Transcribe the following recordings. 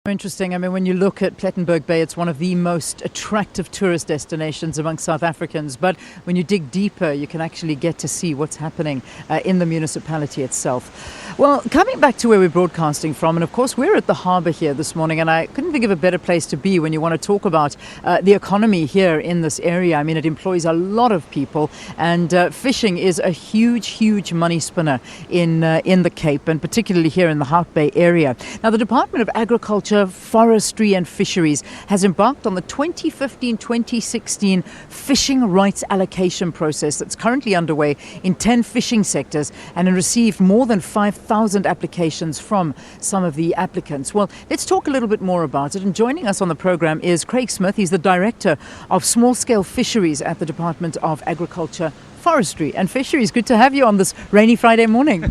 Interesting. I mean, when you look at Plettenberg Bay, it's one of the most attractive tourist destinations among South Africans. But when you dig deeper, you can actually get to see what's happening in the municipality itself. Well, coming back to where we're broadcasting from, and of course, we're at the harbour here this morning, and I couldn't think of a better place to be when you want to talk about the economy here in this area. I mean, it employs a lot of people, and fishing is a huge, huge money spinner in the Cape, and particularly here in the Hout Bay area. Now, the Department of Agriculture, Forestry and Fisheries has embarked on the 2015-2016 Fishing Rights Allocation Process that's currently underway in 10 fishing sectors and has received more than 5,000 applications from some of the applicants. Well, let's talk a little bit more about it. And joining us on the program is Graig Smith. He's the Director of Small Scale Fisheries at the Department of Agriculture, Forestry and Fisheries. Good to have you on this rainy Friday morning.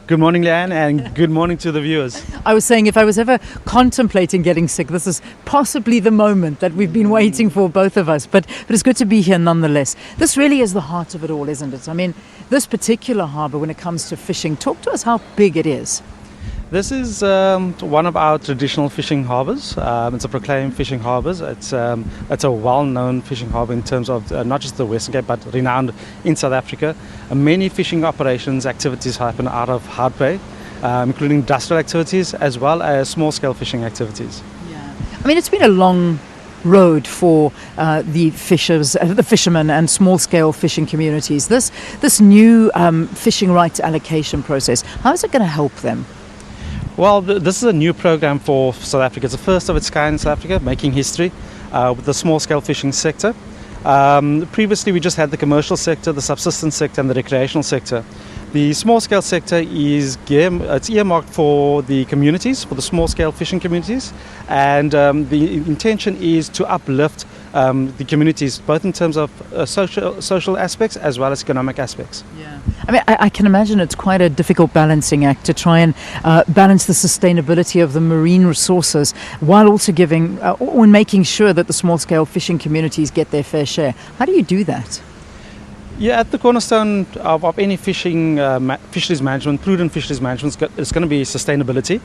Good morning, Leanne, and good morning to the viewers. I was saying, if I was ever contemplating getting sick, this is possibly the moment that we've been waiting for, both of us. But it's good to be here nonetheless. This really is the heart of it all, isn't it? I mean, this particular harbour, when it comes to fishing, talk to us how big it is. This is one of our traditional fishing harbours. It's a proclaimed fishing harbour. It's a well-known fishing harbour in terms of not just the Western Cape, but renowned in South Africa. Many fishing operations, activities happen out of Hout Bay, including industrial activities as well as small-scale fishing activities. Yeah, I mean, it's been a long road for the fishermen and small-scale fishing communities. This new fishing rights allocation process, how is it going to help them? Well, this is a new program for South Africa. It's the first of its kind in South Africa, making history with the small-scale fishing sector. Previously, we just had the commercial sector, the subsistence sector, and the recreational sector. The small-scale sector is earmarked for the communities, for the small-scale fishing communities, and the intention is to uplift the communities, both in terms of social aspects as well as economic aspects. Yeah, I mean, I can imagine it's quite a difficult balancing act to try and balance the sustainability of the marine resources while also giving or making sure that the small-scale fishing communities get their fair share. How do you do that? Yeah, at the cornerstone of any fisheries management, prudent fisheries management, is going to be sustainability.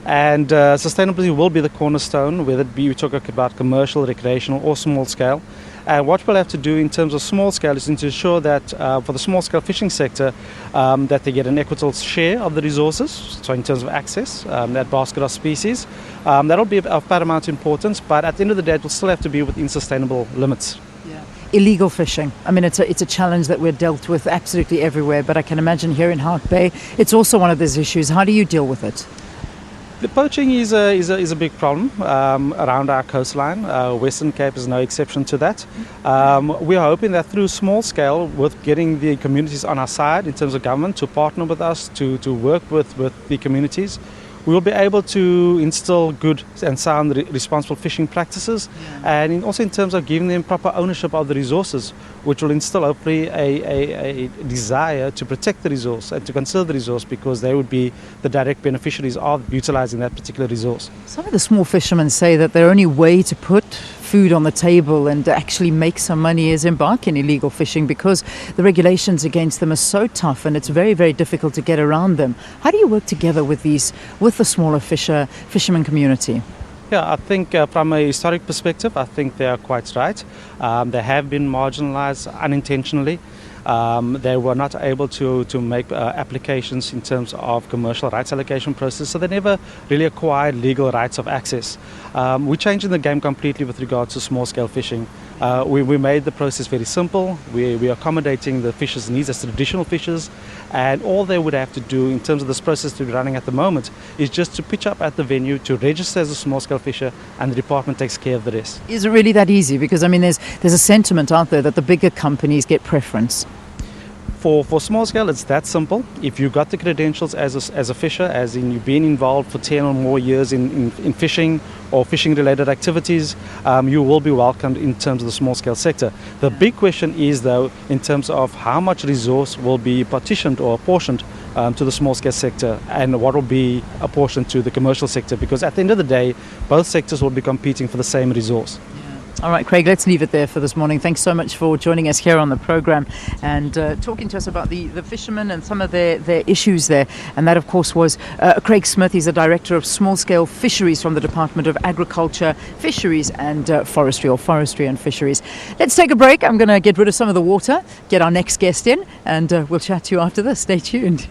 And sustainability will be the cornerstone, whether it be we talk about commercial, recreational or small scale. And what we'll have to do in terms of small scale is to ensure that for the small scale fishing sector that they get an equitable share of the resources, so in terms of access, that basket of species. That'll be of paramount importance, but at the end of the day it will still have to be within sustainable limits. Illegal fishing. I mean, it's a challenge that we're dealt with absolutely everywhere, but I can imagine here in Hout Bay, it's also one of those issues. How do you deal with it? The poaching is a big problem around our coastline. Western Cape is no exception to that. We are hoping that through small scale, with getting the communities on our side in terms of government to partner with us, to work with the communities, we will be able to instill good and sound responsible fishing practices, and also in terms of giving them proper ownership of the resources, which will instill hopefully a desire to protect the resource and to conserve the resource, because they would be the direct beneficiaries of utilising that particular resource. Some of the small fishermen say that their only way to put food on the table and actually make some money is embark in illegal fishing, because the regulations against them are so tough and it's very, very difficult to get around them. How do you work together with the smaller fishermen community? Yeah, I think from a historic perspective, I think they are quite right. They have been marginalised unintentionally. They were not able to make applications in terms of commercial rights allocation process, so they never really acquired legal rights of access. We're changing the game completely with regards to small-scale fishing. We made the process very simple. We're accommodating the fishers' needs as traditional fishers, and all they would have to do in terms of this process to be running at the moment is just to pitch up at the venue, to register as a small-scale fisher, and the department takes care of the rest. Is it really that easy? Because I mean, there's a sentiment out there that the bigger companies get preference. For small scale, it's that simple. If you've got the credentials as a fisher, as in you've been involved for 10 or more years in fishing or fishing related activities, you will be welcomed in terms of the small scale sector. The big question is, though, in terms of how much resource will be partitioned or apportioned to the small scale sector, and what will be apportioned to the commercial sector, because at the end of the day both sectors will be competing for the same resource. All right, Craig, let's leave it there for this morning. Thanks so much for joining us here on the program and talking to us about the fishermen and some of their issues there. And that, of course, was Graig Smith. He's the Director of Small Scale Fisheries from the Department of Agriculture, Fisheries and Forestry, or Forestry and Fisheries. Let's take a break. I'm going to get rid of some of the water, get our next guest in, and we'll chat to you after this. Stay tuned.